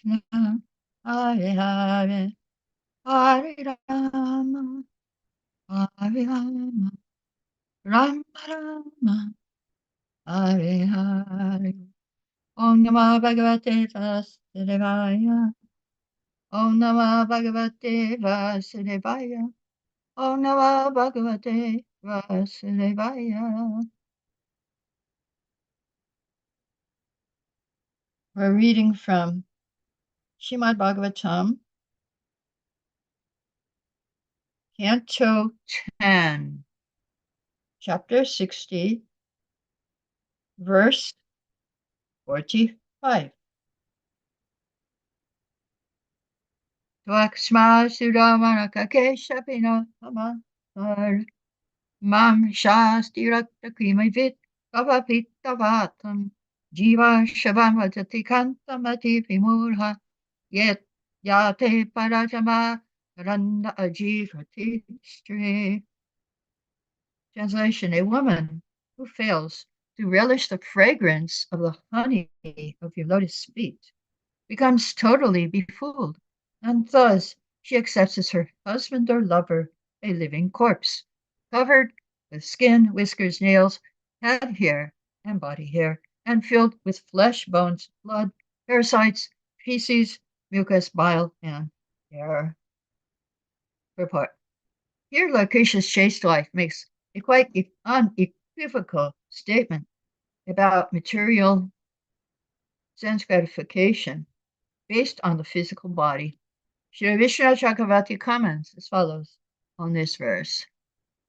Krishna, Hare Hare, Hare Rama, Hare Rama, Rama Rama, Hare Hare. Om Namah Bhagavate Vasudevaya. Om Namah Bhagavate Vasudevaya. Om Namah Bhagavate Vasudevaya. We're reading from Srimad Bhagavatam, Canto 10, Chapter 60, Verse 45. Tvaksma Sudamana Kakesha Pina Hamantar Mam Shasti Rakta Kimavit Kavapitavatam Jiva Shavam Vajati Kantamati Vimurha Yet Yate Parajama Randa Ajivati Stri. Translation: A woman who fails to relish the fragrance of the honey of your lotus feet becomes totally befooled, and thus she accepts as her husband or lover a living corpse, covered with skin, whiskers, nails, head hair, and body hair, and filled with flesh, bones, blood, parasites, feces, mucus, bile, and hair. Report. Here, Lucretia's chaste life makes a quite unequivocal statement about material sense gratification based on the physical body. Sri Vishnu Chakravarti comments as follows on this verse.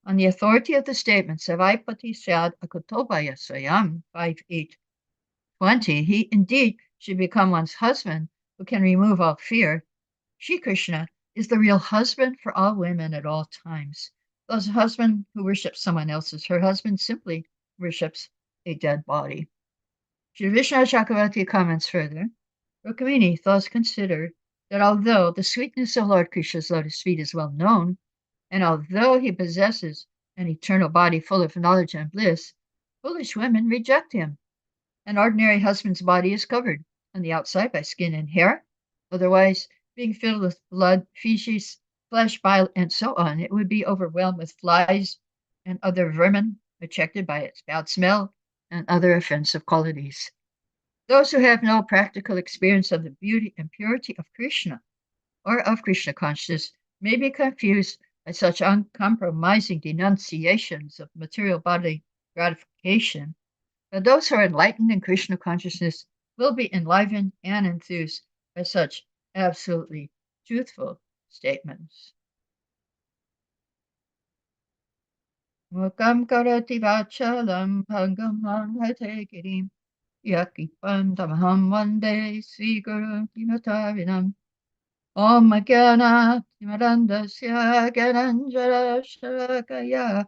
On the authority of the statement, Savaipati Syad Akutobaya Swayam 5:8-20, he indeed should become one's husband who can remove all fear. Shri Krishna is the real husband for all women at all times. Thus, a husband who worships someone else as her husband simply worships a dead body. Shri Vishnu Chakravarti comments further. Rukmini thus considered that although the sweetness of Lord Krishna's lotus feet is well known, and although he possesses an eternal body full of knowledge and bliss, foolish women reject him. An ordinary husband's body is covered on the outside by skin and hair, otherwise being filled with blood, feces, flesh, bile, and so on, it would be overwhelmed with flies and other vermin attracted by its bad smell and other offensive qualities. Those who have no practical experience of the beauty and purity of Krishna or of Krishna consciousness may be confused by such uncompromising denunciations of material bodily gratification. But those who are enlightened in Krishna consciousness will be enlivened and enthused by such absolutely truthful statements. Mukam karati vachalam bhangam manhate girim yakipandamaham vande Sri Guru Dimatavinam Om Gyana Timarandasya Gyananjara Shalakaya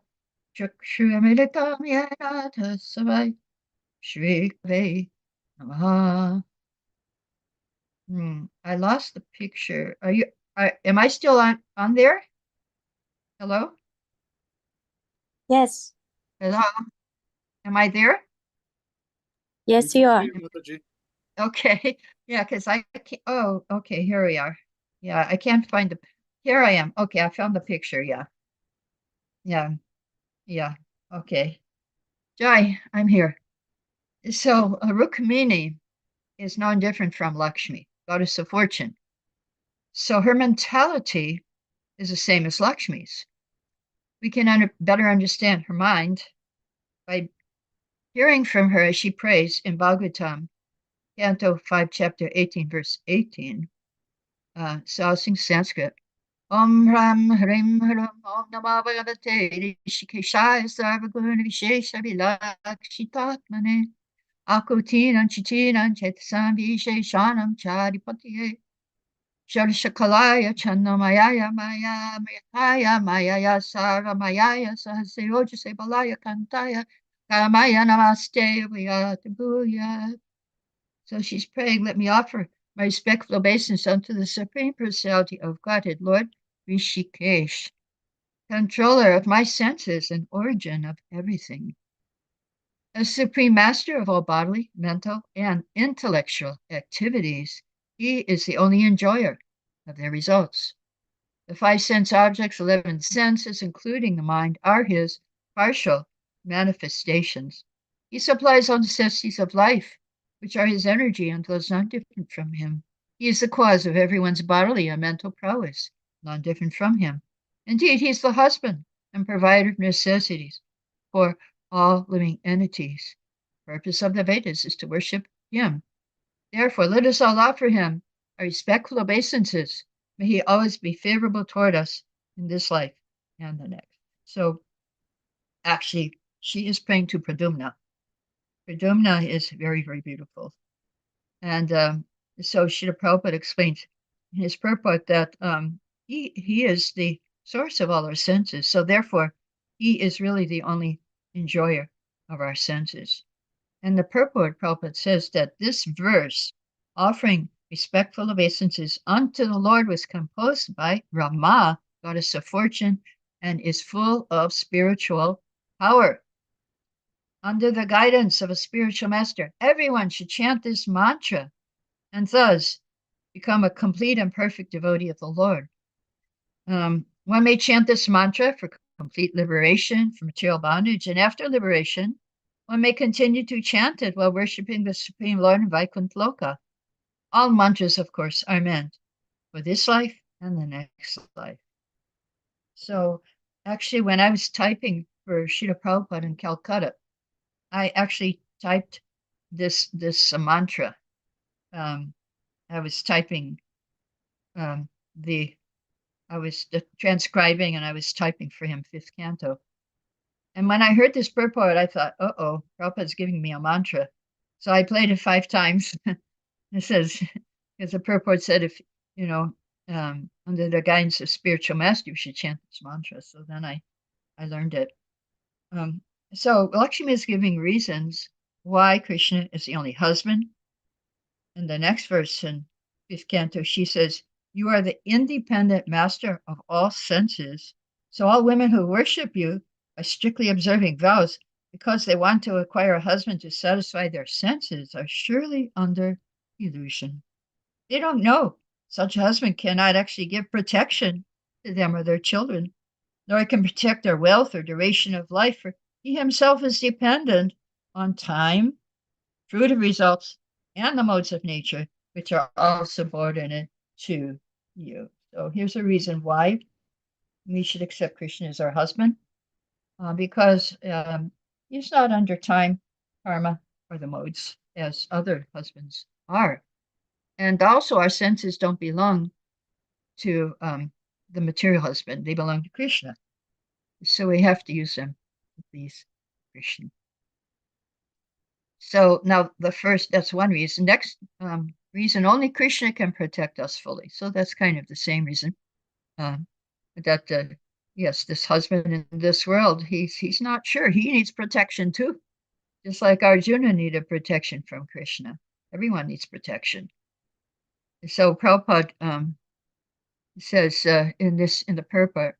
Chakshuyamilitam Yana Tasavai Shri Ve Namaha. I lost the picture. Am I still on there? Hello? Yes. Hello? Am I there? Yes, you are. Okay. Yeah, because I can't. Oh, okay. Here we are. Yeah, I can't find the. Here I am. Okay, I found the picture. Yeah. Yeah. Yeah. Okay. Jai, I'm here. So, Rukmini is no different from Lakshmi, goddess of fortune. So, her mentality is the same as Lakshmi's. We can better understand her mind by hearing from her as she prays in Bhagavatam, Canto 5, Chapter 18, Verse 18. So I'll sing Sanskrit. Om Ram Hrim Hram Om Namah Bhagavate Rishikeshaya Sarvaguna Vishesha Vilakshitatmane Akutinam Chitinam Chetasam Visheshanam Charipatiye Sharshakalaya Channamayaya Maya Mayaya Mayaya Sarva Mayaya Sahasayojase Balaya Kantaya Kamaya Namaste Vyatabuya. So she's praying, let me offer my respectful obeisance unto the Supreme Personality of Godhead, Lord Rishikesh, controller of my senses and origin of everything. As Supreme Master of all bodily, mental, and intellectual activities, He is the only enjoyer of their results. The five sense objects, 11 senses, including the mind, are his partial manifestations. He supplies all necessities of life, which are his energy and those not different from him. He is the cause of everyone's bodily and mental prowess, not different from him. Indeed, he is the husband and provider of necessities for all living entities. The purpose of the Vedas is to worship him. Therefore, let us all offer him our respectful obeisances. May he always be favorable toward us in this life and the next. So, actually, she is praying to Pradumna. Pradumna is very, very beautiful. And so Srila Prabhupada explains in his purport that he is the source of all our senses. So, therefore, he is really the only enjoyer of our senses. And the purport, Prabhupada says that this verse, offering respectful obeisances unto the Lord, was composed by Rama, goddess of fortune, and is full of spiritual power. Under the guidance of a spiritual master, everyone should chant this mantra and thus become a complete and perfect devotee of the Lord. One may chant this mantra for complete liberation from material bondage, and after liberation, one may continue to chant it while worshiping the Supreme Lord in Vaikuntha Loka. All mantras, of course, are meant for this life and the next life. So, actually, when I was typing for Srila Prabhupada in Calcutta, I actually typed this mantra. I was typing I was transcribing and I was typing for him fifth canto. And when I heard this purport, I thought, uh-oh, Prabhupada's giving me a mantra. So I played it 5 times. It says, because the purport said, if, under the guidance of spiritual master, you should chant this mantra. So then I learned it. So Lakshmi is giving reasons why Krishna is the only husband. In the next verse in 5th canto, she says, you are the independent master of all senses. So all women who worship you by strictly observing vows because they want to acquire a husband to satisfy their senses are surely under illusion. They don't know such a husband cannot actually give protection to them or their children, nor can protect their wealth or duration of life, for he himself is dependent on time, fruitive results, and the modes of nature, which are all subordinate to you. So here's a reason why we should accept Krishna as our husband, because he's not under time, karma, or the modes as other husbands are. And also our senses don't belong to the material husband. They belong to Krishna. So we have to use them to please Krishna. So now that's one reason. Next reason, only Krishna can protect us fully. So that's kind of the same reason that, yes, this husband in this world, he's not sure. He needs protection too. Just like Arjuna needed protection from Krishna. Everyone needs protection. So Prabhupada says in the purport,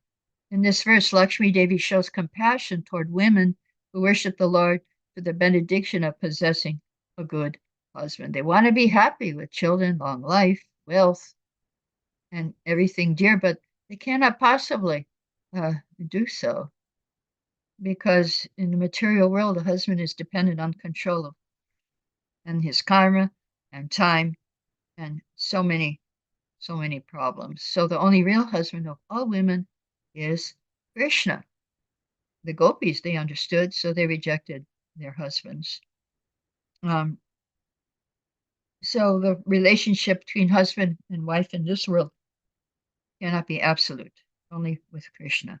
in this verse, Lakshmi Devi shows compassion toward women who worship the Lord for the benediction of possessing a good husband. They want to be happy with children, long life, wealth, and everything dear, but they cannot possibly do so because in the material world, a husband is dependent on control of and his karma and time and so many problems. So the only real husband of all women is Krishna. The gopis, they understood, so they rejected their husbands. So the relationship between husband and wife in this world cannot be absolute, only with Krishna.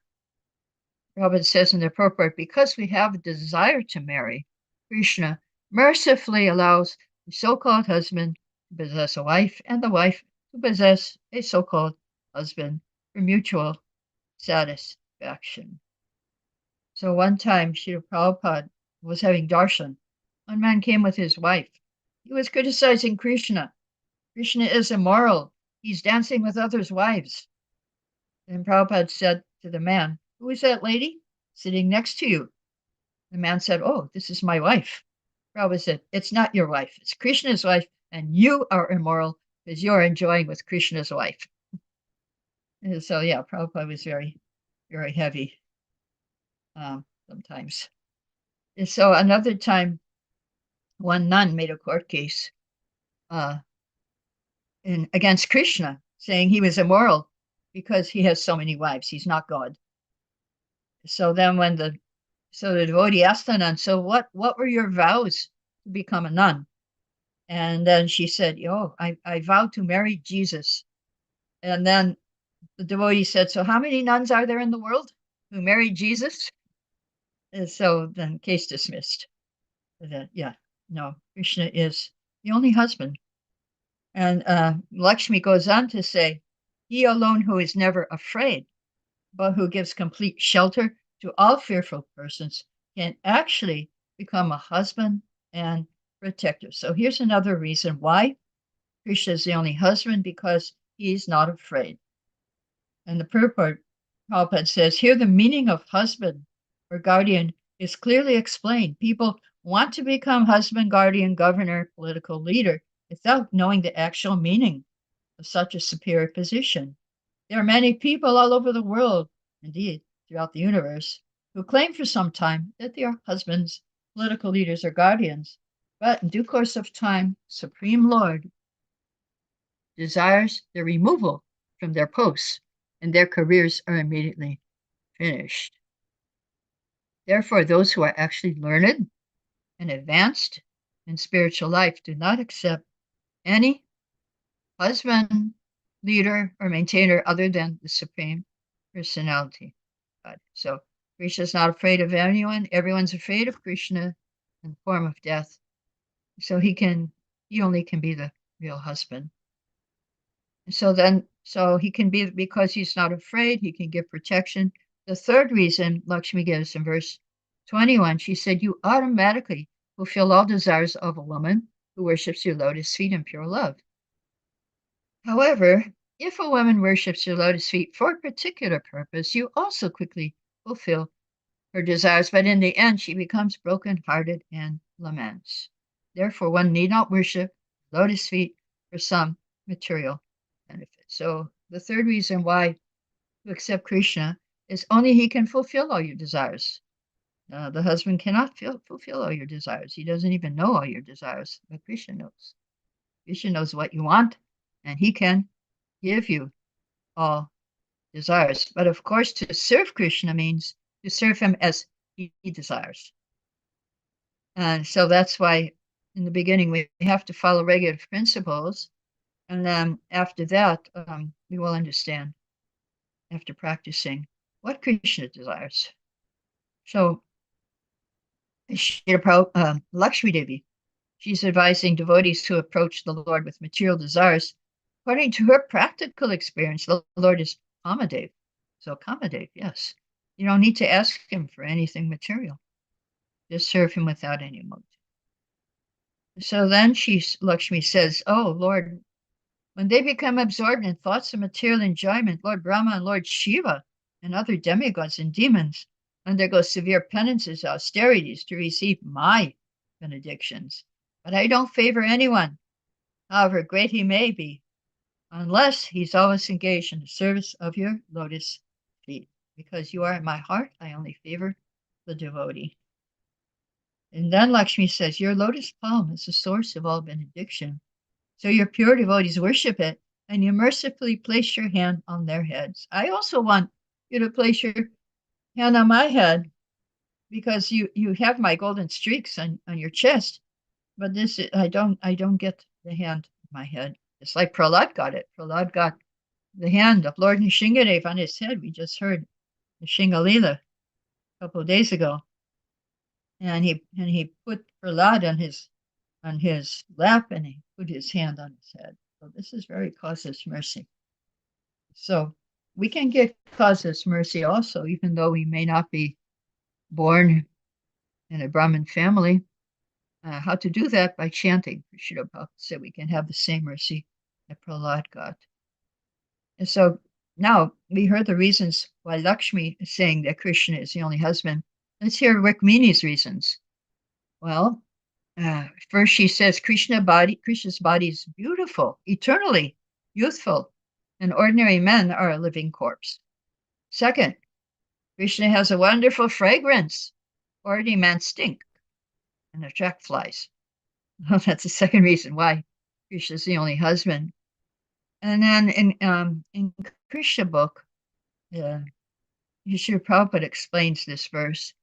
Prabhupada says in the purport, because we have a desire to marry, Krishna mercifully allows the so-called husband to possess a wife and the wife to possess a so-called husband for mutual satisfaction. So one time, Srila Prabhupada was having darshan. One man came with his wife. He was criticizing Krishna. Krishna is immoral. He's dancing with others' wives. And Prabhupada said to the man, who is that lady sitting next to you? The man said, oh, this is my wife. Prabhupada said, it's not your wife. It's Krishna's wife, and you are immoral because you're enjoying with Krishna's wife. And so, yeah, Prabhupada was very, very heavy sometimes. And so another time, one nun made a court case uh, against Krishna, saying he was immoral because he has so many wives. He's not God. So then the devotee asked the nun, so what were your vows to become a nun? And then she said, oh, I vowed to marry Jesus. And then the devotee said, so how many nuns are there in the world who married Jesus? And so then case dismissed. That, yeah, no, Krishna is the only husband. And Lakshmi goes on to say, he alone who is never afraid, but who gives complete shelter to all fearful persons, can actually become a husband and protector. So here's another reason why Krishna is the only husband, because he's not afraid. And the Prabhupada says, here the meaning of husband or guardian is clearly explained. People want to become husband, guardian, governor, political leader without knowing the actual meaning of such a superior position. There are many people all over the world, indeed throughout the universe, who claim for some time that they are husbands, political leaders, or guardians. But in due course of time, Supreme Lord desires their removal from their posts, and their careers are immediately finished. Therefore, those who are actually learned and advanced in spiritual life do not accept any husband, leader, or maintainer other than the Supreme Personality God. So Krishna is not afraid of anyone. Everyone's afraid of Krishna in the form of death. So he only can be the real husband. So he can be, because he's not afraid, he can give protection. The third reason Lakshmi gives in verse 21, she said, you automatically fulfill all desires of a woman who worships your lotus feet in pure love. However, if a woman worships your lotus feet for a particular purpose, you also quickly fulfill her desires, but in the end, she becomes broken-hearted and laments. Therefore, one need not worship lotus feet for some material benefit. So the third reason why to accept Krishna is only he can fulfill all your desires. The husband cannot fulfill all your desires. He doesn't even know all your desires, but Krishna knows. Krishna knows what you want, and he can give you all desires. But of course, to serve Krishna means to serve him as he desires. And so that's why in the beginning we have to follow regular principles. And then after that, we will understand, after practicing, what Krishna desires. So Lakshmi Devi, she's advising devotees to approach the Lord with material desires. According to her practical experience, the Lord is Kamadev. So Kamadev, yes. You don't need to ask him for anything material. Just serve him without any motive. So then Lakshmi says, oh, Lord, when they become absorbed in thoughts of material enjoyment, Lord Brahma and Lord Shiva and other demigods and demons undergo severe penances, austerities to receive my benedictions. But I don't favor anyone, however great he may be, unless he's always engaged in the service of your lotus feet. Because you are in my heart, I only favor the devotee. And then Lakshmi says, your lotus palm is the source of all benediction. So your pure devotees worship it, and you mercifully place your hand on their heads. I also want you to place your hand on my head, because you have my golden streaks on your chest. But this, I don't get the hand on my head. It's like Prahlad got it. Prahlad got the hand of Lord Nrsingadev on his head. We just heard the Shingalila a couple of days ago. And he put Prahlad on his lap, and he put his hand on his head. So this is very causeless mercy. So we can get causeless mercy also, even though we may not be born in a Brahmin family. How to do that? By chanting. Srila Prabhupada said we can have the same mercy that Prahlad got. And so now we heard the reasons why Lakshmi is saying that Krishna is the only husband. Let's hear Rukmini's reasons. Well, First, she says Krishna's body is beautiful, eternally youthful, and ordinary men are a living corpse. Second, Krishna has a wonderful fragrance. Ordinary men stink and attract flies. That's the second reason why Krishna is the only husband. And then in Krishna book, uh, Srila Prabhupada explains this verse.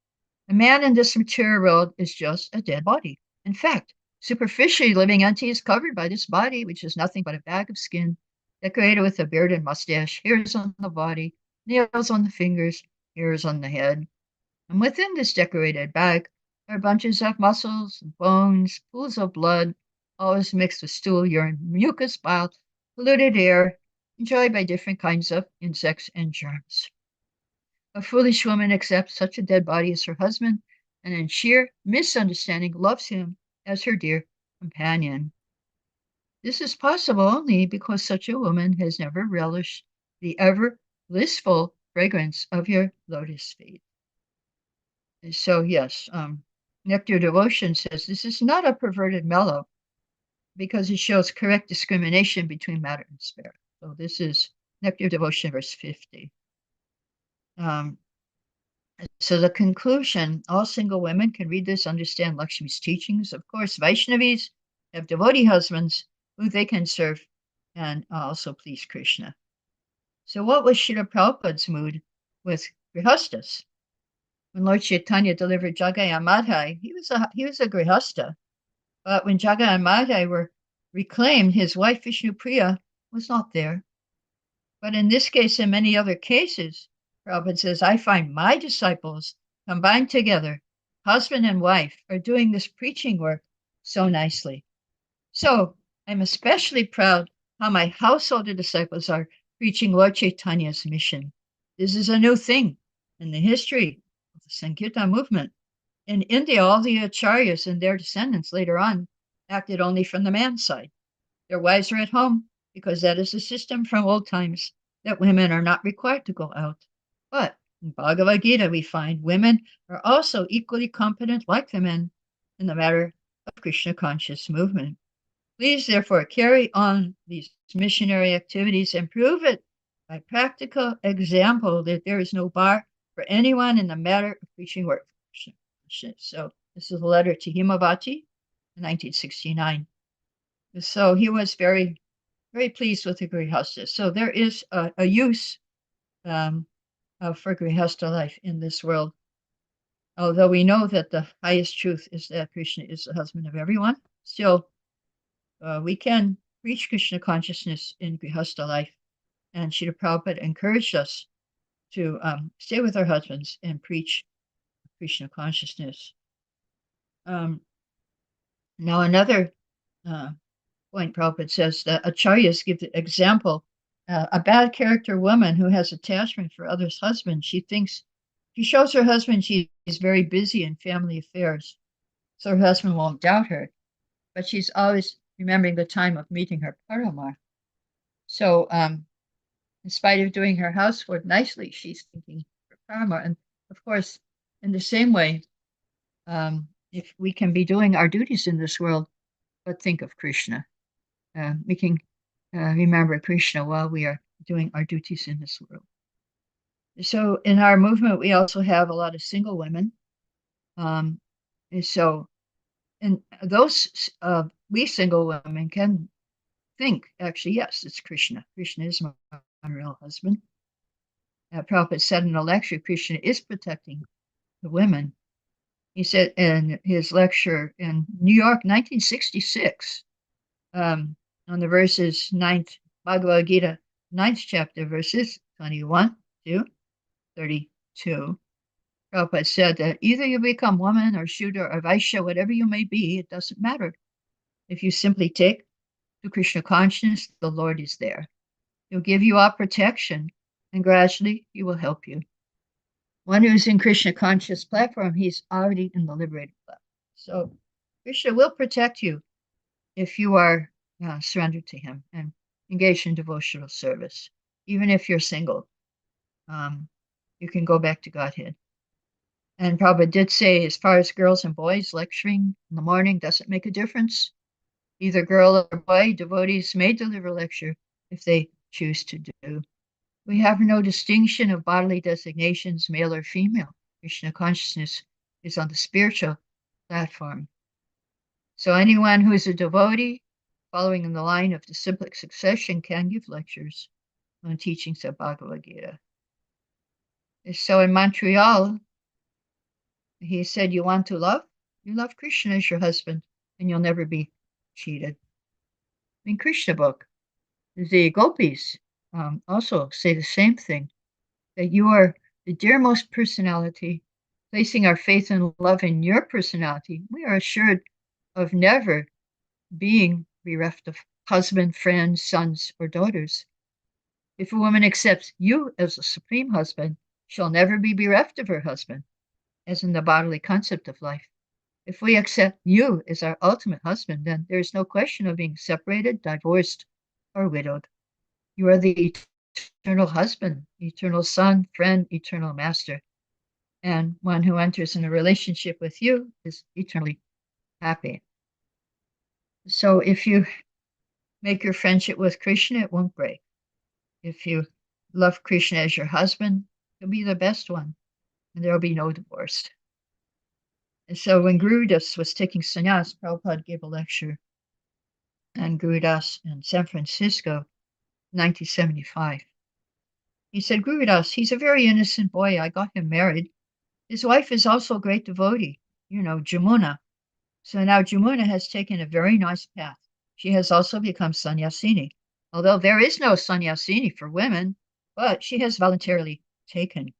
A man in this material world is just a dead body. In fact, superficially, living entity is covered by this body, which is nothing but a bag of skin, decorated with a beard and mustache, hairs on the body, nails on the fingers, hairs on the head. And within this decorated bag are bunches of muscles, bones, pools of blood, always mixed with stool, urine, mucus, bile, polluted air, enjoyed by different kinds of insects and germs. A foolish woman accepts such a dead body as her husband, and in sheer misunderstanding loves him as her dear companion. This is possible only because such a woman has never relished the ever blissful fragrance of your lotus feet. So, yes, Nectar Devotion says this is not a perverted mellow because it shows correct discrimination between matter and spirit. So, this is Nectar Devotion, verse 50. So the conclusion, all single women can read this, understand Lakshmi's teachings. Of course, Vaishnavis have devotee husbands who they can serve and also please Krishna. So what was Srila Prabhupada's mood with Grihastas? When Lord Chaitanya delivered Jagai and Madhai, he was a Grihasta. But when Jagai and Madhai were reclaimed, his wife Vishnupriya was not there. But in this case and many other cases, Prabhupada says, I find my disciples combined together, husband and wife, are doing this preaching work so nicely. So I'm especially proud how my householder disciples are preaching Lord Chaitanya's mission. This is a new thing in the history of the Sankirtan movement. In India, all the acharyas and their descendants later on acted only from the man's side. Their wives are at home because that is the system from old times, that women are not required to go out. But in Bhagavad Gita, we find women are also equally competent, like the men, in the matter of Krishna conscious movement. Please, therefore, carry on these missionary activities and prove it by practical example that there is no bar for anyone in the matter of preaching work for Krishna. So this is a letter to Himavati in 1969. So he was very, very pleased with the Grihasta. So there is a use for Grihasta life in this world. Although we know that the highest truth is that Krishna is the husband of everyone, still we can reach Krishna consciousness in Grihasta life. And Srila Prabhupada encouraged us to stay with our husbands and preach Krishna consciousness. Now another point Prabhupada says that acharyas give the example. A bad character woman who has attachment for others' husbands, she shows her husband she is very busy in family affairs, so her husband won't doubt her. But she's always remembering the time of meeting her paramour. So, in spite of doing her housework nicely, she's thinking her paramour. And of course, in the same way, if we can be doing our duties in this world, but think of Krishna, we can remember Krishna while we are doing our duties in this world. So in our movement, we also have a lot of single women. And so, and those, we single women can think, actually, yes, it's Krishna. Krishna is my real husband. Prabhupada said in a lecture, Krishna is protecting the women. He said in his lecture in New York, 1966, on the verses 9th, Bhagavad Gita, 9th chapter, verses 21 to 32. Prabhupada said that either you become woman or Shudra or Vaishya, whatever you may be, it doesn't matter. If you simply take to Krishna consciousness, the Lord is there. He'll give you all protection, and gradually he will help you. One who's in Krishna conscious platform, he's already in the liberated platform. So Krishna will protect you if you are surrendered to him and engaged in devotional service. Even if you're single, you can go back to Godhead. And Prabhupada did say, as far as girls and boys, lecturing in the morning doesn't make a difference. Either girl or boy, devotees may deliver lecture if they choose to do. We have no distinction of bodily designations, male or female. Krishna consciousness is on the spiritual platform. So anyone who is a devotee, following in the line of disciplic succession, can give lectures on teachings of Bhagavad Gita. So in Montreal, he said, you want to love? You love Krishna as your husband, and you'll never be cheated. In Krishna book, the gopis also say the same thing, that you are the dearmost personality. Placing our faith and love in your personality, we are assured of never being bereft of husband, friends, sons, or daughters. If a woman accepts you as a supreme husband, she'll never be bereft of her husband, as in the bodily concept of life. If we accept you as our ultimate husband, then there is no question of being separated, divorced, or widowed. You are the eternal husband, eternal son, friend, eternal master. And one who enters in a relationship with you is eternally happy. So if you make your friendship with Krishna, it won't break. If you love Krishna as your husband, he'll be the best one, and there'll be no divorce. And so when Guru Das was taking sannyas, Prabhupada gave a lecture on Guru Das in San Francisco, 1975. He said, Guru Das, he's a very innocent boy. I got him married. His wife is also a great devotee, Jamuna. So now Jamuna has taken a very nice path. She has also become sannyasini, although there is no sannyasini for women, but she has voluntarily taken.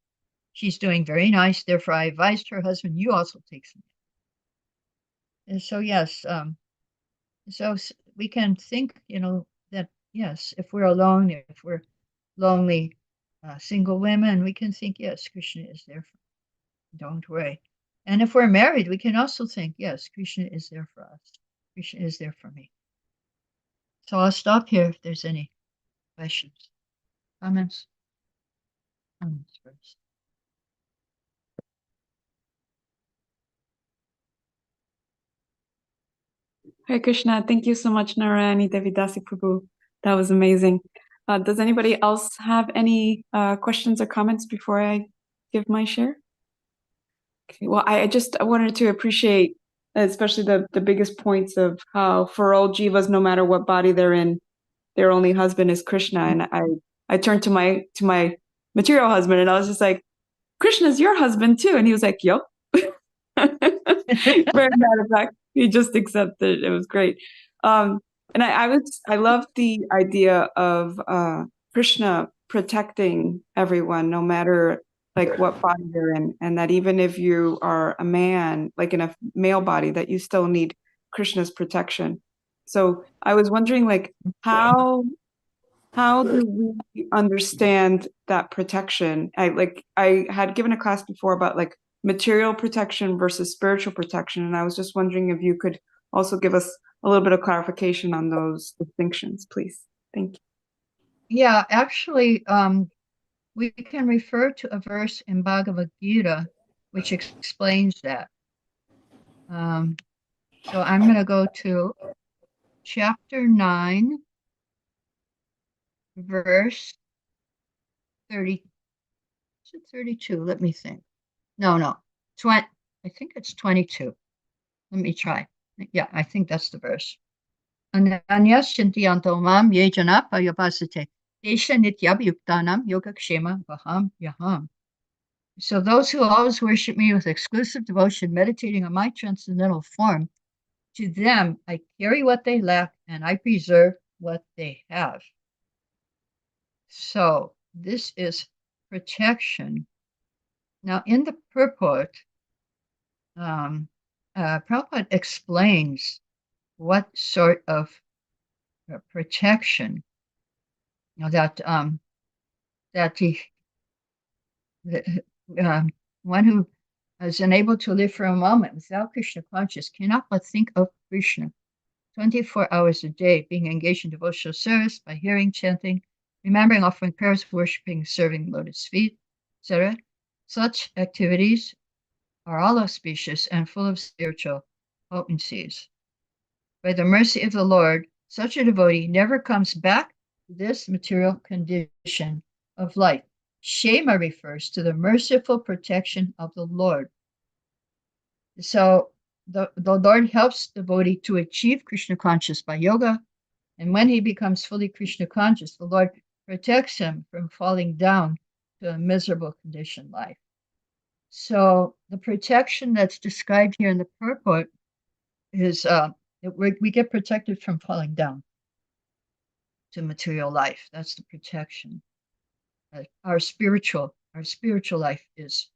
She's doing very nice. Therefore, I advised her husband, you also take some. And so, yes, so we can think, that, yes, if we're alone, if we're lonely, single women, we can think, yes, Krishna is there for me. Don't worry. And if we're married, we can also think, yes, Krishna is there for us. Krishna is there for me. So I'll stop here if there's any questions, comments. Comments first. Hare Krishna. Thank you so much, Narayani, Devi, Dasi Prabhu. That was amazing. Does anybody else have any questions or comments before I give my share? Okay, well, I wanted to appreciate, especially the biggest points of how for all jivas, no matter what body they're in, their only husband is Krishna. And I turned to my material husband and I was just like, Krishna's your husband too. And he was like, yup. Very matter of fact, he just accepted. It was great. And I love the idea of Krishna protecting everyone, no matter like what body they're in, and that even if you are a man, like in a male body, that you still need Krishna's protection. So I was wondering, like, how do we understand that protection? I had given a class before about like material protection versus spiritual protection, and I was just wondering if you could also give us a little bit of clarification on those distinctions, please. Thank you. Yeah, actually, we can refer to a verse in Bhagavad Gita which explains that. So I'm going to go to chapter 9, verse 30. Is it 32? Let me think. No. 20. I think it's 22. Let me try. Yeah, I think that's the verse. Ananyas chintiyanto mam ye jana payapasate desha nityabhyuktanam yogakshema vaham yaham. So those who always worship me with exclusive devotion, meditating on my transcendental form, to them I carry what they lack and I preserve what they have. So this is protection. Now in the purport, Prabhupada explains what sort of protection, that one who is unable to live for a moment without Krishna conscious cannot but think of Krishna 24 hours a day, being engaged in devotional service by hearing, chanting, remembering, offering prayers, worshiping, serving lotus feet, etc. Such activities are all auspicious and full of spiritual potencies. By the mercy of the Lord, such a devotee never comes back to this material condition of life. Shema refers to the merciful protection of the Lord. So the Lord helps the devotee to achieve Krishna conscious by yoga. And when he becomes fully Krishna conscious, the Lord protects him from falling down to a miserable condition life. So the protection that's described here in the purport is we get protected from falling down to material life. That's the protection. Our spiritual life is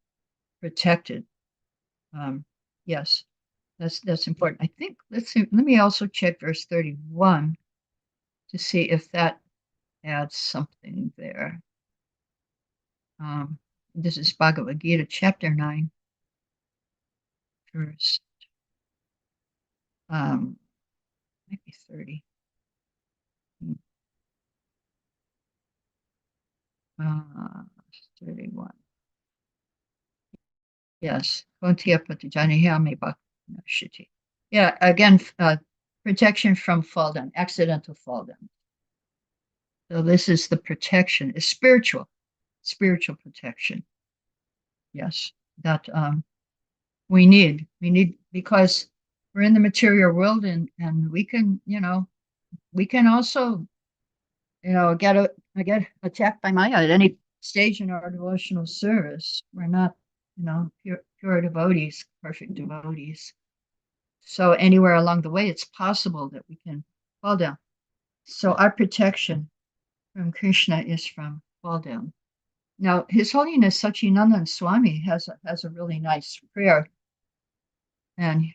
protected. Yes, that's important. I think let's see. Let me also check verse 31 to see if that adds something there. This is Bhagavad Gita, chapter 9, verse maybe 30. 31. Yes. Yeah, again, protection from fall down, accidental fall down. So this is the protection, is spiritual protection. Yes, that we need because we're in the material world and we can, we can also, get attacked by Maya at any stage in our devotional service. We're not, pure devotees, perfect devotees. So anywhere along the way, it's possible that we can fall down. So our protection from Krishna is from fall down. Now, His Holiness Sacinandana Swami has a really nice prayer. And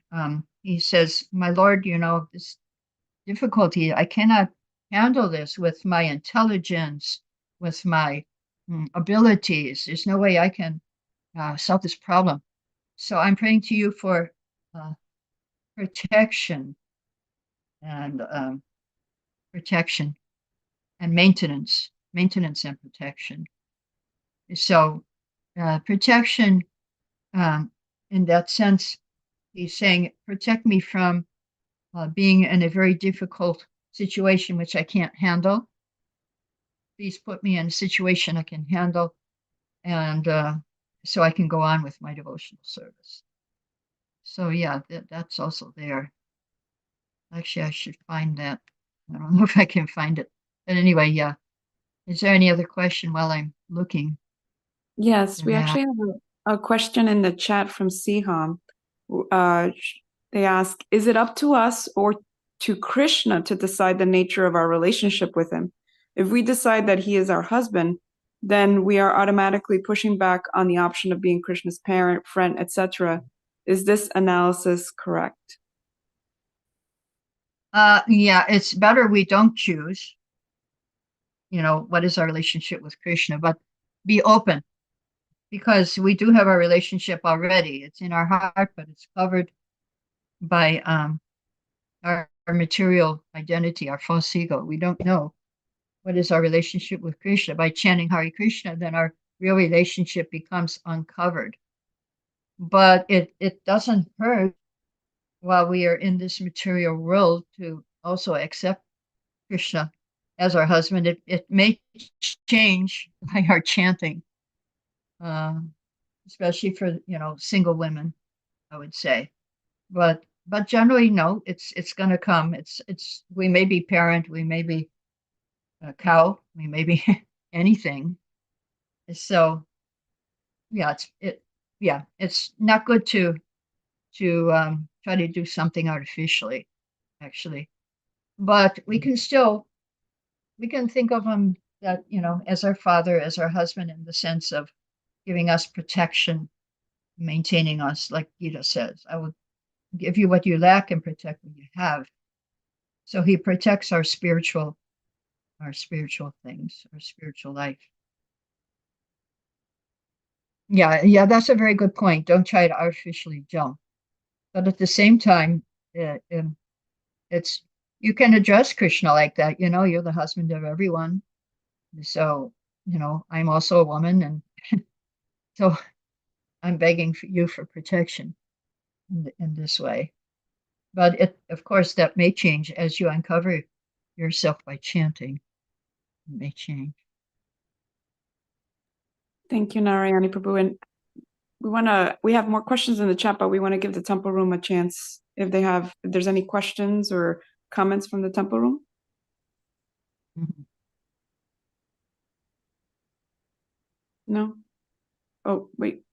he says, my Lord, this difficulty, I cannot handle this with my intelligence, with my abilities. There's no way I can solve this problem. So I'm praying to you for protection and maintenance and protection. So protection, in that sense, he's saying, protect me from being in a very difficult situation which I can't handle. Please put me in a situation I can handle, and so I can go on with my devotional service. So yeah, that's also there. Actually, I should find that. I don't know if I can find it. But anyway, yeah. Is there any other question while I'm looking? Yes, we actually have a question in the chat from Siham. They ask, is it up to us or to Krishna to decide the nature of our relationship with him? If we decide that he is our husband, then we are automatically pushing back on the option of being Krishna's parent, friend, etc. Is this analysis correct? Yeah, it's better we don't choose, what is our relationship with Krishna, but be open, because we do have our relationship already. It's in our heart, but it's covered by our material identity, our false ego. We don't know what is our relationship with Krishna. By chanting Hare Krishna, then our real relationship becomes uncovered. But it doesn't hurt while we are in this material world to also accept Krishna as our husband. It may change by our chanting, especially for single women, I would say. But generally, no, it's going to come. It's we may be parent, we may be a cow, we may be anything. So yeah, it's not good to try to do something artificially, actually. But we can think of him that as our father, as our husband, in the sense of giving us protection, maintaining us, like Gita says. I will give you what you lack and protect what you have. So he protects our spiritual things, our spiritual life. Yeah, that's a very good point. Don't try to artificially jump. But at the same time, it's you can address Krishna like that. You're the husband of everyone. So, I'm also a woman, and so I'm begging for you for protection in this way. But of course, that may change as you uncover yourself by chanting. It may change. Thank you, Narayani Prabhu. And we have more questions in the chat, but we want to give the temple room a chance if there's any questions or comments from the temple room. Mhm. No? Oh, wait.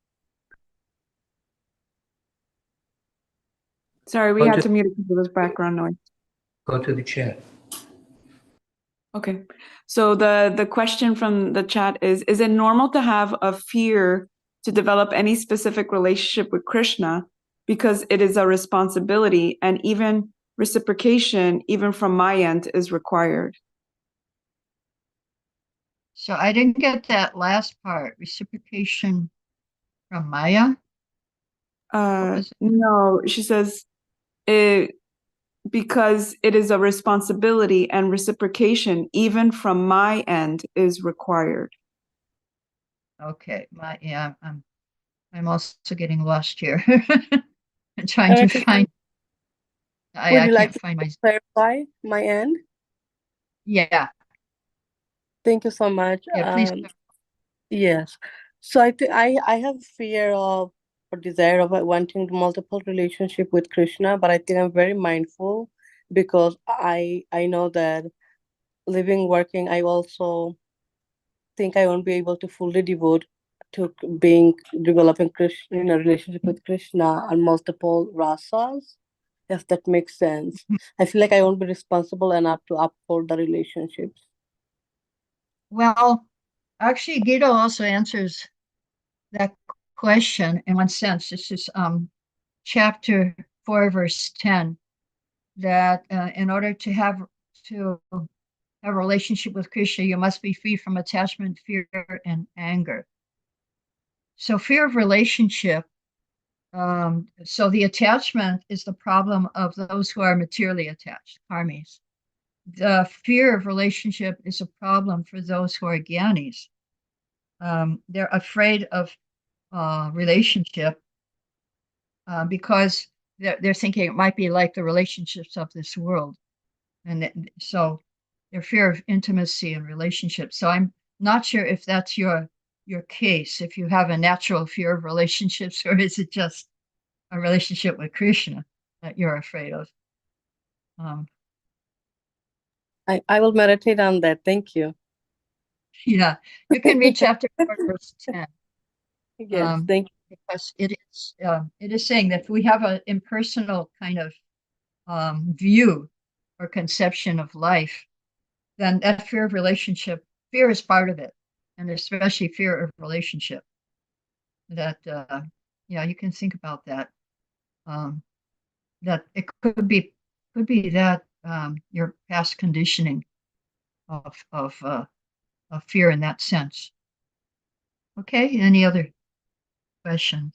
Sorry, we had to mute it because there was background noise. Go to the chat. Okay. So the question from the chat is it normal to have a fear to develop any specific relationship with Krishna because it is a responsibility and even reciprocation, even from my end, is required? So I didn't get that last part. Reciprocation from Maya? No, she says because it is a responsibility and reciprocation, even from my end, is required. Okay, I'm also getting lost here. I'm trying to find. Would I you like can't to find my. clarify my end? Yeah, Thank you so much. yeah. Please. Yes. So I think I have fear of or desire of wanting multiple relationship with Krishna, but I think I'm very mindful because I know that living, working, I also think I won't be able to fully devote to developing Krishna in a relationship with Krishna on multiple rasas, if that makes sense. I feel like I won't be responsible enough to uphold the relationships. Well, actually, Gita also answers that question in one sense. This is chapter 4, verse 10. That in order to have a relationship with Krishna, you must be free from attachment, fear, and anger. So fear of relationship. So the attachment is the problem of those who are materially attached, karmis. The fear of relationship is a problem for those who are jnanis. They're afraid of relationship because they're thinking it might be like the relationships of this world. And so their fear of intimacy and relationship. So I'm not sure if that's your case, if you have a natural fear of relationships, or is it just a relationship with Krishna that you're afraid of? I will meditate on that. Thank you. Yeah, you can read chapter 4, verse 10. Yes, thank you. Because it is saying that if we have an impersonal kind of view or conception of life, then that fear of relationship, fear is part of it, and especially fear of relationship. That yeah, you can think about that. That it could be that your past conditioning of fear in that sense. Okay, any other questions?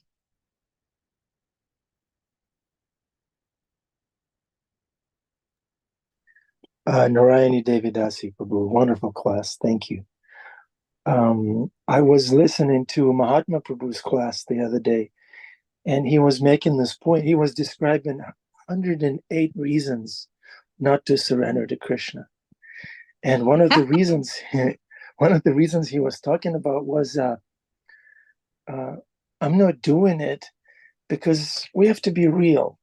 Narayani Devi Dasi Prabhu, wonderful class. Thank you. I was listening to Mahatma Prabhu's class the other day, and he was making this point. He was describing 108 reasons not to surrender to Krishna. And one of the reasons he was talking about was I'm not doing it because we have to be real.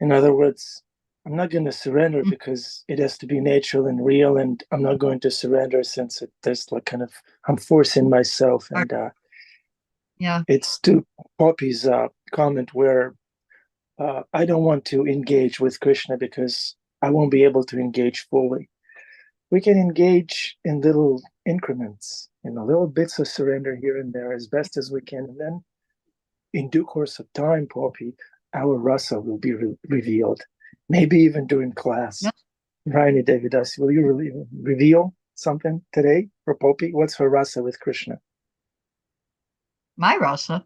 In other words, I'm not going to surrender because it has to be natural and real, and I'm not going to surrender since there's like kind of I'm forcing myself, and yeah, it's to Poppy's comment where I don't want to engage with Krishna because I won't be able to engage fully. We can engage in little increments, little bits of surrender here and there as best as we can, and then in due course of time, Poppy, our rasa will be revealed. Maybe even during class. Yes. Narayani Devi Dasi, will you reveal something today for Poppy? What's her rasa with Krishna? My rasa.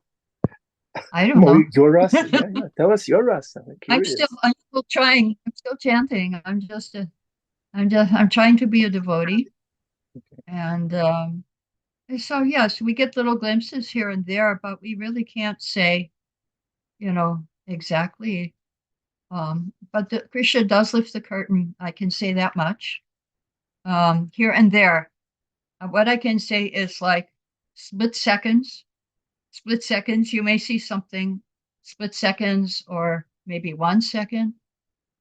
I don't know. Your rasa. Yeah. Tell us your rasa. I'm still trying. I'm still chanting. I'm trying to be a devotee, Okay. and And so, yes, we get little glimpses here and there, but we really can't say, exactly. But Krishna does lift the curtain. I can say that much. Here and there. What I can say is like split seconds. Split seconds, you may see something, split seconds or maybe 1 second.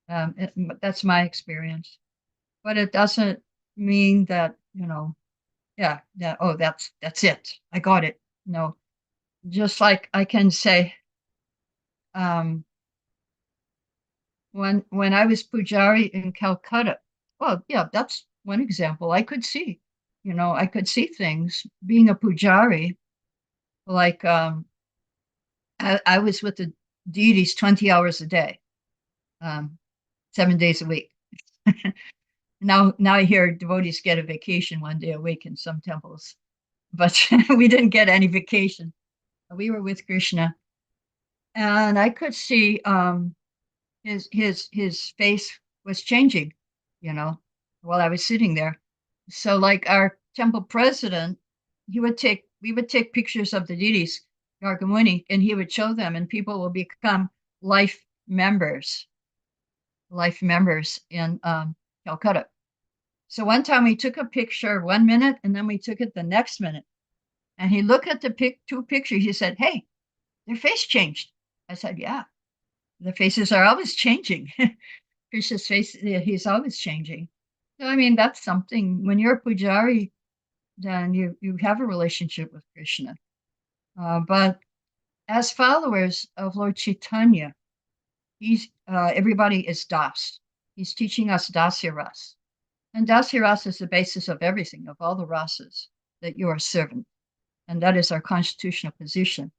That's my experience. But it doesn't mean that, yeah, oh, that's it. I got it. No, just like I can say, um, when I was Pujari in Calcutta, well, yeah, that's one example. I could see, I could see things being a Pujari, like I was with the deities 20 hours a day, 7 days a week. Now I hear devotees get a vacation 1 day a week in some temples, but we didn't get any vacation. We were with Krishna, and I could see his face was changing, you know, while I was sitting there. So, like our temple president, we would take pictures of the deities, Gargamuni, and he would show them, and people will become life members, life members in Calcutta. So one time we took a picture 1 minute, and then we took it the next minute. And he looked at the two pictures. He said, "Hey, their face changed." I said, "Yeah, the faces are always changing." Krishna's face, he's always changing. So, I mean, that's something. When you're a pujari, then you have a relationship with Krishna. But as followers of Lord Chaitanya, everybody is das. He's teaching us dasya ras. And dasya ras is the basis of everything, of all the rasas, that you are a servant. And that is our constitutional position.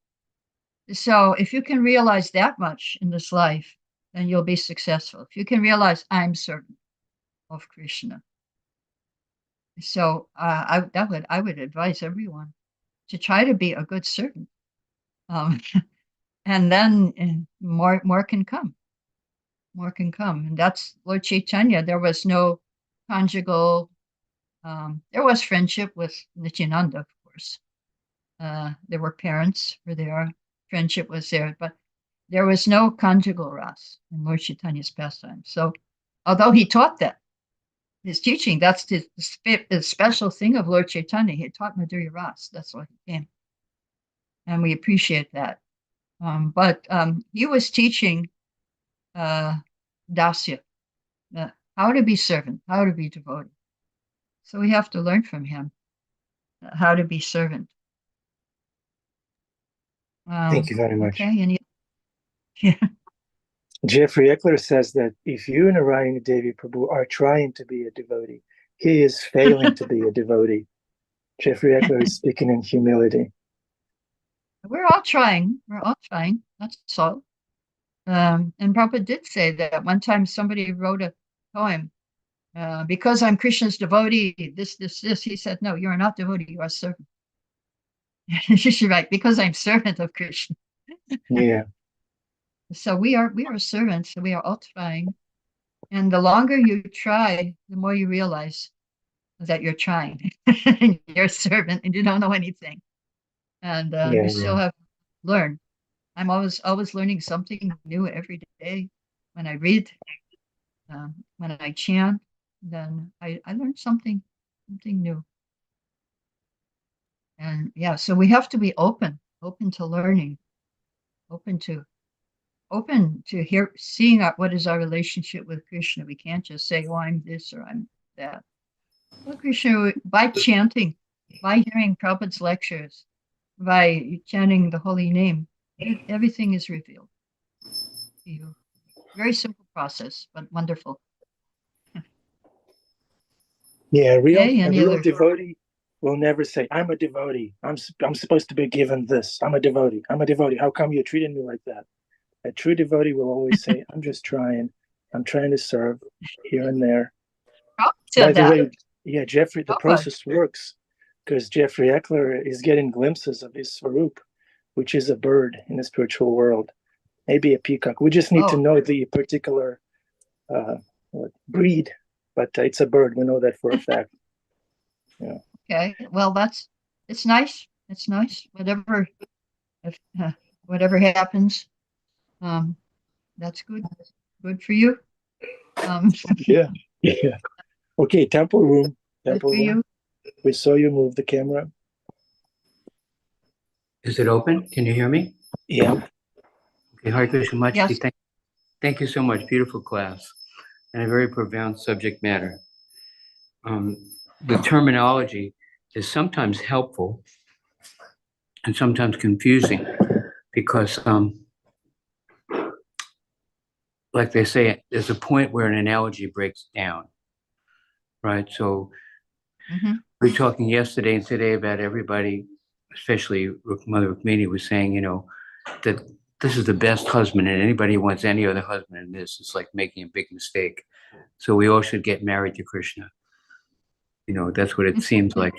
So if you can realize that much in this life, then you'll be successful. If you can realize I'm servant of Krishna. So I would advise everyone to try to be a good servant, and then more can come. More can come, and that's Lord Chaitanya. There was no conjugal. There was friendship with Nityananda, of course. There were parents were there. Friendship was there, but there was no conjugal ras in Lord Chaitanya's pastime. So, although he taught that, his teaching, that's the special thing of Lord Chaitanya. He taught Madhurya Ras. That's what he came. And we appreciate that. But he was teaching dasya, how to be servant, how to be devotee. So we have to learn from him how to be servant. Thank you very much. Okay, yeah. Jeffrey Eckler says that if you, Narayani Devi Prabhu, are trying to be a devotee, he is failing to be a devotee. Jeffrey Eckler is speaking in humility. We're all trying. We're all trying. That's all. And Prabhupada did say that one time somebody wrote a poem, because I'm Krishna's devotee, this. He said, no, you're not devotee, you are servant. She's right, because I'm servant of Krishna. Yeah. So we are servants, so we are all trying. And the longer you try, the more you realize that you're trying. You're a servant and you don't know anything. And you still have to learn. I'm always learning something new every day. When I read, when I chant, then I learn something new. And yeah, so we have to be open to learning, open to seeing what is our relationship with Krishna. We can't just say, "Oh, I'm this or I'm that." Well, Krishna, by chanting, by hearing Prabhupada's lectures, by chanting the holy name, everything is revealed to you. Very simple process, but wonderful. Yeah, a Okay, real devotee will never say, "I'm a devotee. I'm supposed to be given this. I'm a devotee. I'm a devotee. How come you're treating me like that?" A true devotee will always say, "I'm just trying. I'm trying to serve here and there." By the way, yeah, Jeffrey, the process works because Jeffrey Eckler is getting glimpses of his Swarup, which is a bird in the spiritual world, maybe a peacock. We just need to know the particular breed, but it's a bird. We know that for a fact. Yeah. Okay, well, that's it's nice. It's nice. Whatever happens, that's good. Good for you. Yeah. Yeah. Okay, temple room. Good Temple for room. you. We saw you move the camera. Is it open? Can you hear me? Yeah. Okay, Hare Krishna Machji, Yes. thank you so much. Beautiful class and a very profound subject matter. The terminology is sometimes helpful and sometimes confusing because, like they say, there's a point where an analogy breaks down, right? So Hmm. we were talking yesterday and today about everybody, especially Mother Rukmini was saying, that this is the best husband, and anybody who wants any other husband in this is like making a big mistake. So we all should get married to Krishna. That's what it seems like,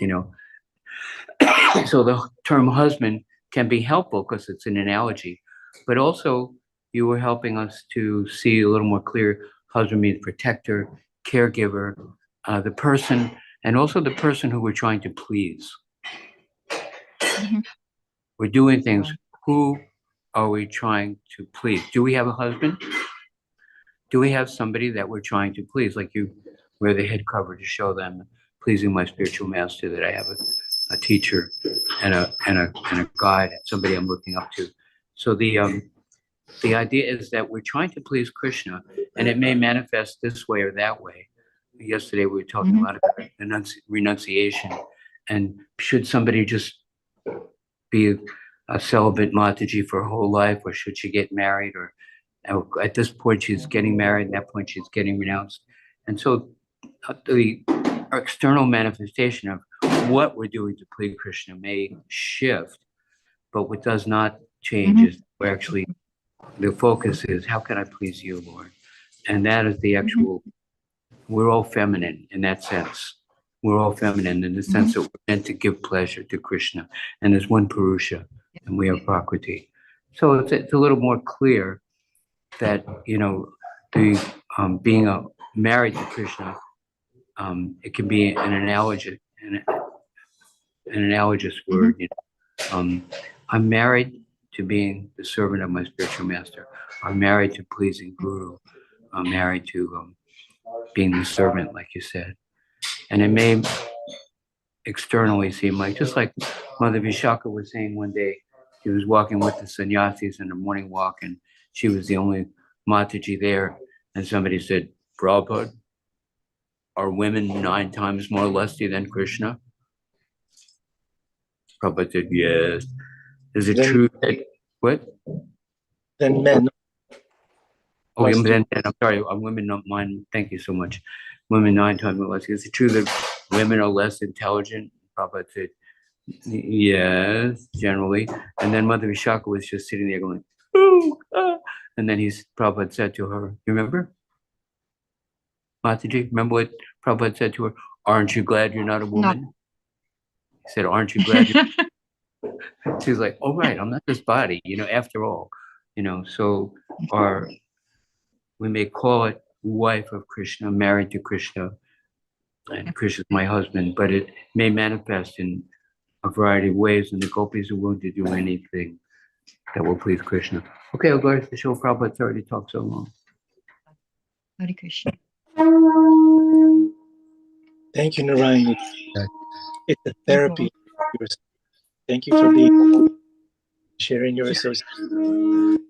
So the term husband can be helpful because it's an analogy, but also you were helping us to see a little more clear. Husband means protector, caregiver, the person, and also the person who we're trying to please. Hmm. We're doing things. Who are we trying to please? Do we have a husband? Do we have somebody that we're trying to please? Like you wear the head cover to show them pleasing my spiritual master, that I have a teacher and a guide, and somebody I'm looking up to. So the idea is that we're trying to please Krishna, and it may manifest this way or that way. Yesterday we were talking about renunciation, and should somebody just be a celibate Mataji for her whole life, or should she get married, or at this point she's getting married, at that point she's getting renounced. And so the external manifestation of what we're doing to please Krishna may shift, but what does not change is we're actually, the focus is, how can I please you, Lord? And that is the actual, we're all feminine in that sense. We're all feminine in the sense that we're meant to give pleasure to Krishna. And there's one Purusha, and we are Prakriti. So it's a little more clear that, the being married to Krishna, it can be an analogous word. I'm married to being the servant of my spiritual master. I'm married to pleasing Guru. I'm married to being the servant, like you said. And it may externally seem like, just like Mother Vishaka was saying one day, she was walking with the sannyasis in the morning walk, and she was the only Mataji there. And somebody said, Prabhupada, are women 9 times more lusty than Krishna? Prabhupada said, yes. Is it true that, what? Then men. Oh, yeah, Lusty. then, I'm sorry, women not mine. Thank you so much. Women 9 times more lusty. Is it true that women are less intelligent? Prabhupada said, yes, generally. And then Mother Vishaka was just sitting there going, ooh, ah. And then Prabhupada said to her, you remember? Mataji, remember what Prabhupada said to her? Aren't you glad you're not a woman? He said, aren't you glad you're She's like, oh, right, I'm not this body, after all, so we may call it wife of Krishna, married to Krishna, and Krishna's my husband, but it may manifest in a variety of ways, and the gopis are willing to do anything that will please Krishna. Okay, I'll go to the show. Prabhupada's already talked so long. Hare Krishna. Thank you, Narayani. It's a therapy. Thank you for sharing your association.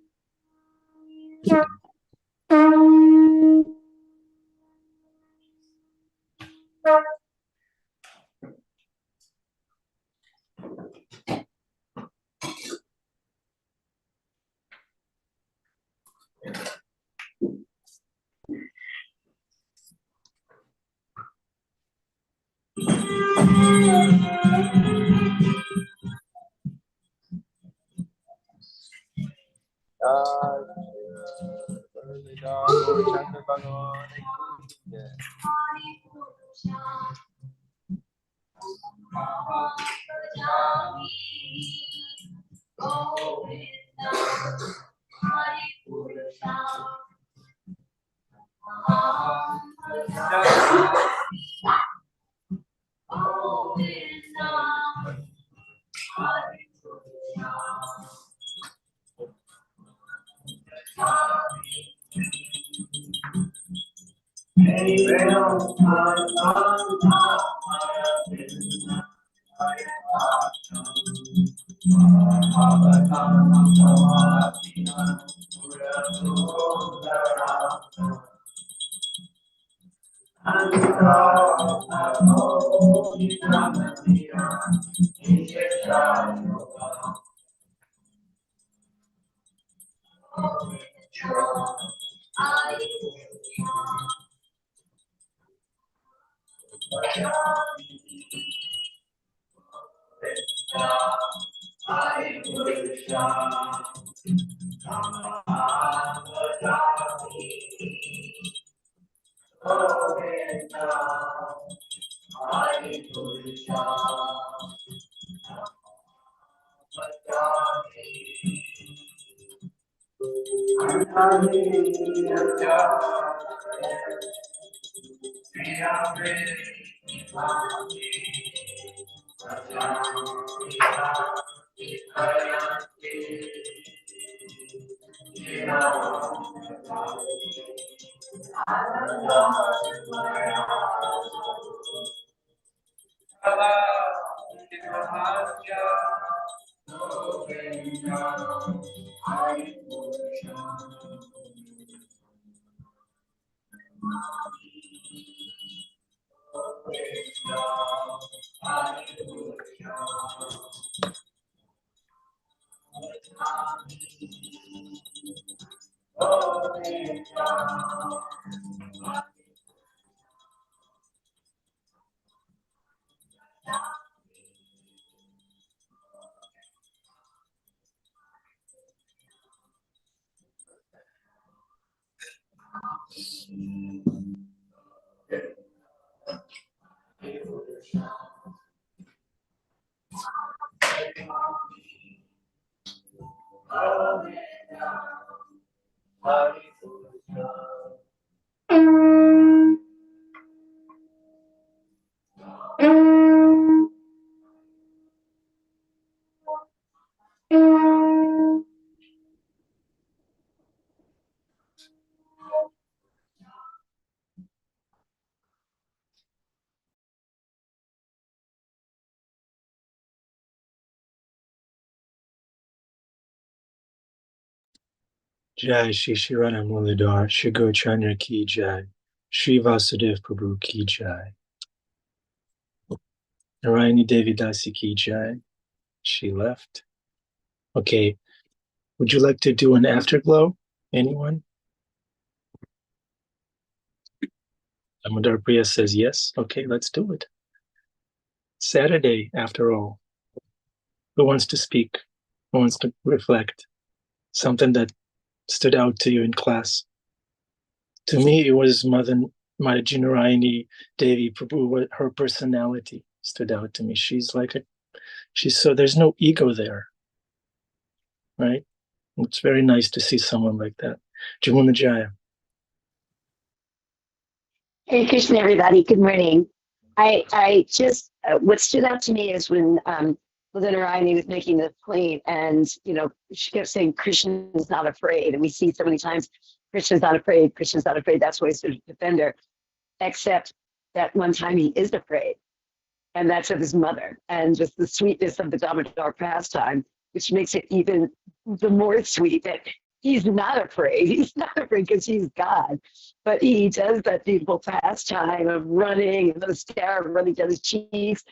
Jai Shri Shirana Muladhar, Shri Gauchanya Ki Jai, Shri Vasudev Prabhu Ki Jai, Narayani Devi Dasi Ki Jai. She left. Okay, would you like to do an afterglow? Anyone? Damodar Priya says yes. Okay, let's do it. Saturday, after all. Who wants to speak? Who wants to reflect? Something that stood out to you in class? To me, it was Mother Narayani Devi Prabhu. Her personality stood out to me. She's so, there's no ego there, right? It's very nice to see someone like that. Jamuna Jaya. Hey Krishna, everybody. Good morning. I just what stood out to me is when Mother Narayani was making the point, and she kept saying Krishna is not afraid, and we see so many times Krishna's not afraid, Krishna's not afraid. That's why he's a defender. Except that one time he is afraid, and that's of his mother, and just the sweetness of the Damodar pastime, which makes it even the more sweet that he's not afraid. He's not afraid because he's God, but he does that beautiful pastime of running and those stars running down his cheeks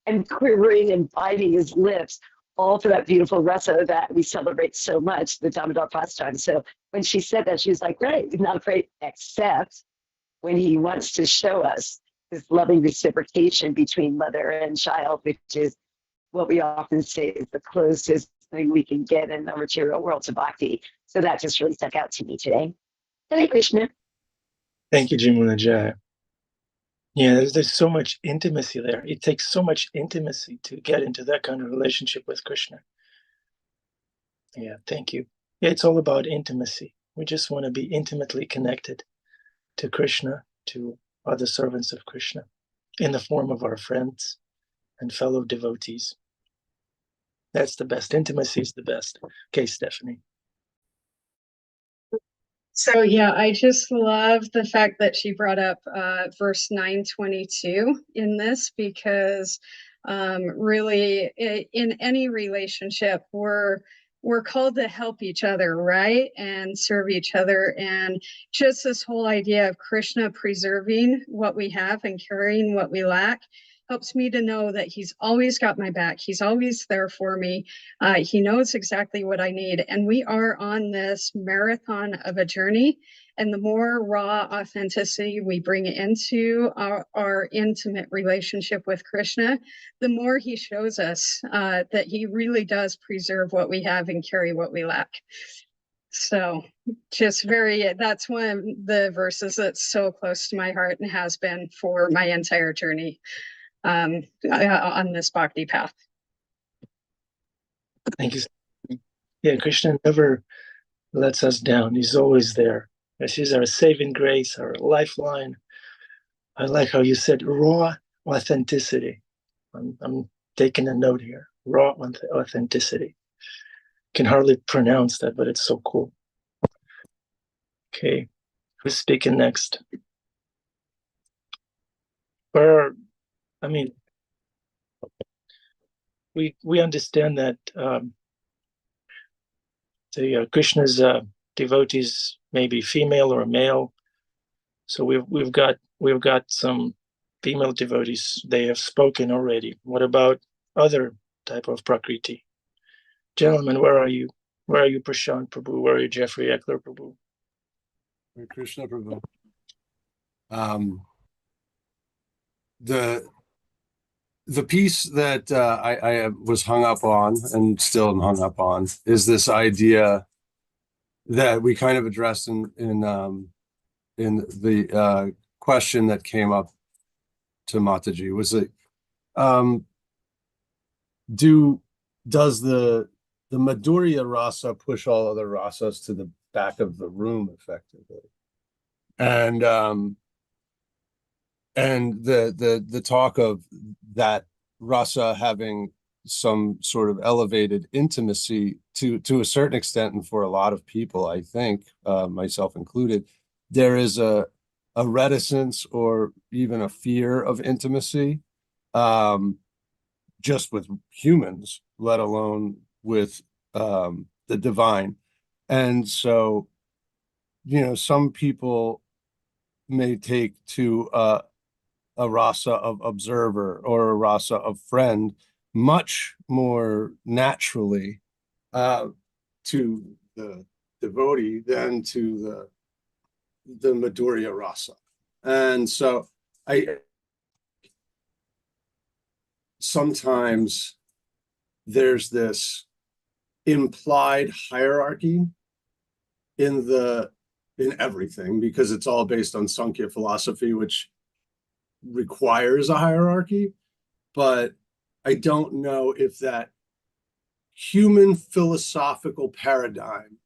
and quivering and biting his lips, all for that beautiful rasa that we celebrate so much, the Damodar pastime. So when she said that, she was like, right, he's not afraid, except when he wants to show us this loving reciprocation between mother and child, which is what we often say is the closest thing we can get in the material world to bhakti. So that just really stuck out to me today. Hare Krishna. Thank you, Jamuna Jaya. Yeah, there's so much intimacy there. It takes so much intimacy to get into that kind of relationship with Krishna. Yeah, thank you. Yeah, it's all about intimacy. We just want to be intimately connected to Krishna, to other servants of Krishna, in the form of our friends and fellow devotees. That's the best. Intimacy is the best. Okay, Stephanie. So yeah, I just love the fact that she brought up verse 922 in this, because really in any relationship we're called to help each other, right? And serve each other. And just this whole idea of Krishna preserving what we have and carrying what we lack helps me to know that he's always got my back. He's always there for me. He knows exactly what I need. And we are on this marathon of a journey. And the more raw authenticity we bring into our intimate relationship with Krishna, the more he shows us that he really does preserve what we have and carry what we lack. So that's one of the verses that's so close to my heart and has been for my entire journey on this bhakti path. Thank you. Yeah, Krishna never lets us down. He's always there. She's our saving grace, our lifeline. I like how you said raw authenticity. I'm taking a note here. Raw authenticity. Can hardly pronounce that, but it's so cool. Okay, who's speaking next? I mean, we understand that the Krishna's devotees may be female or male. So we've got some female devotees. They have spoken already. What about other type of prakriti? Gentlemen, where are you? Where are you, Prashant Prabhu? Where are you, Jeffrey Eckler Prabhu? Hare Krishna Prabhu. The piece that I was hung up on and still am hung up on is this idea that we kind of addressed in the question that came up to Mataji, was that does the Madhurya rasa push all other rasas to the back of the room effectively? And the talk of that rasa having some sort of elevated intimacy to a certain extent, and for a lot of people, I think, myself included, there is a reticence or even a fear of intimacy, just with humans, let alone with the divine. And so, some people may take to a rasa of observer or a rasa of friend much more naturally to the devotee than to the Madhurya rasa. And so sometimes there's this implied hierarchy in everything, because it's all based on Sankhya philosophy, which requires a hierarchy. But I don't know if that human philosophical paradigm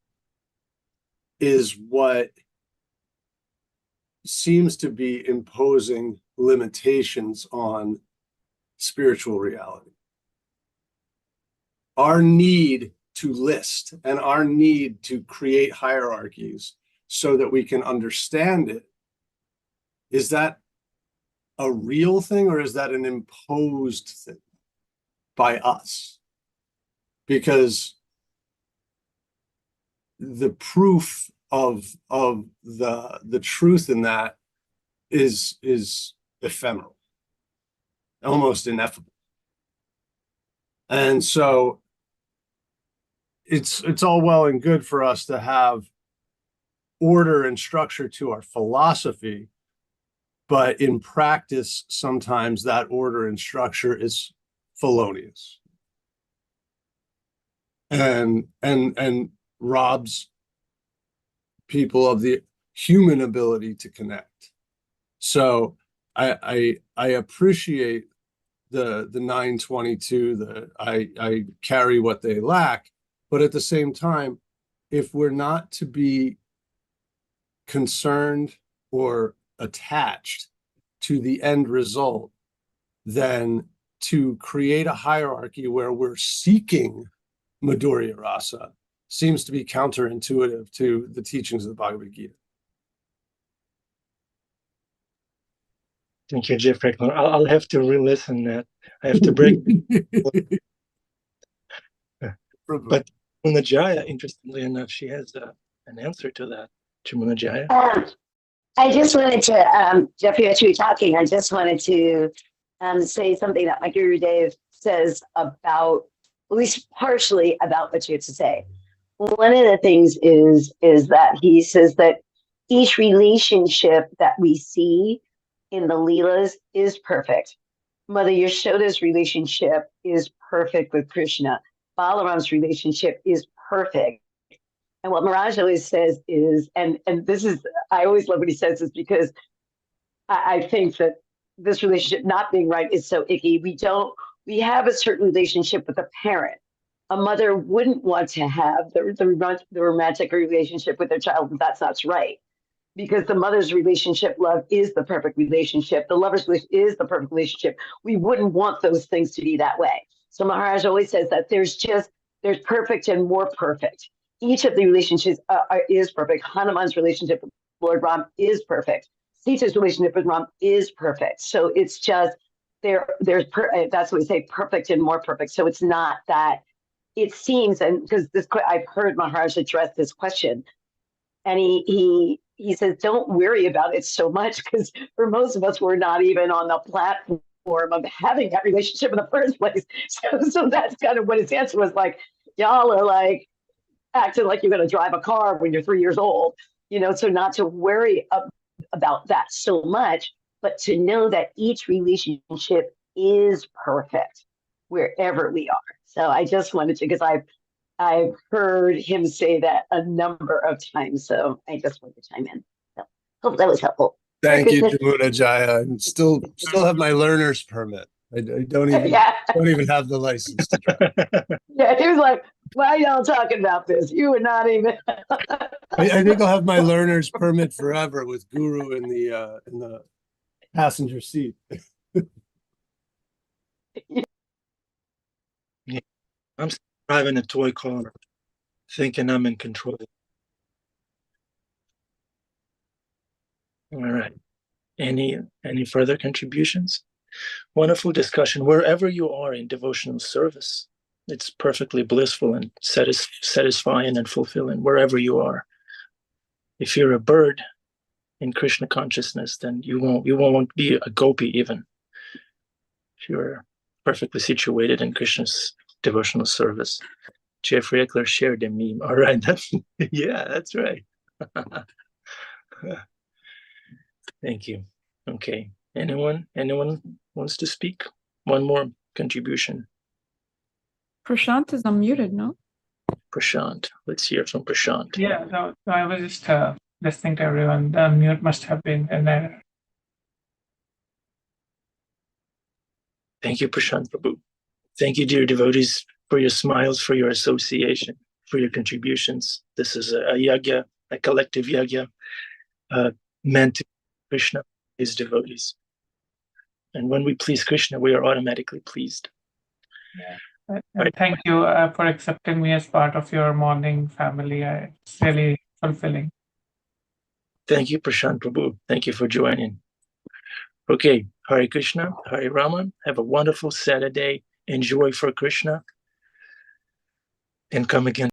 is what seems to be imposing limitations on spiritual reality. Our need to list and our need to create hierarchies so that we can understand it, is that a real thing, or is that an imposed thing by us? Because the proof of the truth in that is ephemeral, almost ineffable. And so it's all well and good for us to have order and structure to our philosophy, but in practice, sometimes that order and structure is felonious and robs people of the human ability to connect. So I appreciate the 922, that I carry what they lack, but at the same time, if we're not to be concerned or attached to the end result, then to create a hierarchy where we're seeking Madhurya rasa seems to be counterintuitive to the teachings of the Bhagavad Gita. Thank you, Jeffrey. I'll have to re-listen that. I have to break. But Munajaya, interestingly enough, she has an answer to that. Munajaya. I just wanted to, Jeffrey, as you were talking, I just wanted to say something that my Guru Dev says about, at least partially about what you had to say. One of the things is that he says that each relationship that we see in the Leelas is perfect. Mother Yashoda's relationship is perfect with Krishna. Balaram's relationship is perfect. And what Maharaj always says is, and this is, I always love what he says, is because I think that this relationship not being right is so icky. We have a certain relationship with a parent. A mother wouldn't want to have the romantic relationship with their child, but that's not right. Because the mother's relationship, love, is the perfect relationship. The lover's relationship is the perfect relationship. We wouldn't want those things to be that way. So Maharaj always says that there's perfect and more perfect. Each of the relationships is perfect. Hanuman's relationship with Lord Ram is perfect. Sita's relationship with Ram is perfect. So it's just, that's what we say, perfect and more perfect. So it's not that it seems, and because I've heard Maharaj address this question, and he says, don't worry about it so much, because for most of us, we're not even on the platform of having that relationship in the first place. So that's kind of what his answer was like. Y'all are like acting like you're going to drive a car when you're 3 years old, so not to worry about that so much, but to know that each relationship is perfect wherever we are. So I just wanted to, because I've heard him say that a number of times, so I just wanted to chime in. So hope that was helpful. Thank you, Jamuna Jaya. And still have my learner's permit. I don't even have the license to drive. Yeah, he was like, why are y'all talking about this? You were not even. I think I'll have my learner's permit forever with Guru in the passenger seat. I'm driving a toy car, thinking I'm in control. All right. Any further contributions? Wonderful discussion. Wherever you are in devotional service, it's perfectly blissful and satisfying and fulfilling wherever you are. If you're a bird in Krishna consciousness, then you won't be a gopi even. If you're perfectly situated in Krishna's devotional service. Jeffrey Eckler shared a meme. All right, that's right. Thank you. Okay. Anyone wants to speak? One more contribution. Prashant is unmuted, no? Prashant. Let's hear from Prashant. Yeah, no, I was just listening to everyone. The mute must have been in there. Thank you, Prashant Prabhu. Thank you, dear devotees, for your smiles, for your association, for your contributions. This is a yagya, a collective yagya, meant to Krishna, his devotees. And when we please Krishna, we are automatically pleased. Yeah. And thank you for accepting me as part of your morning family. It's really fulfilling. Thank you, Prashant Prabhu. Thank you for joining. Okay, Hare Krishna, Hare Rama. Have a wonderful Saturday. Enjoy for Krishna. And come again.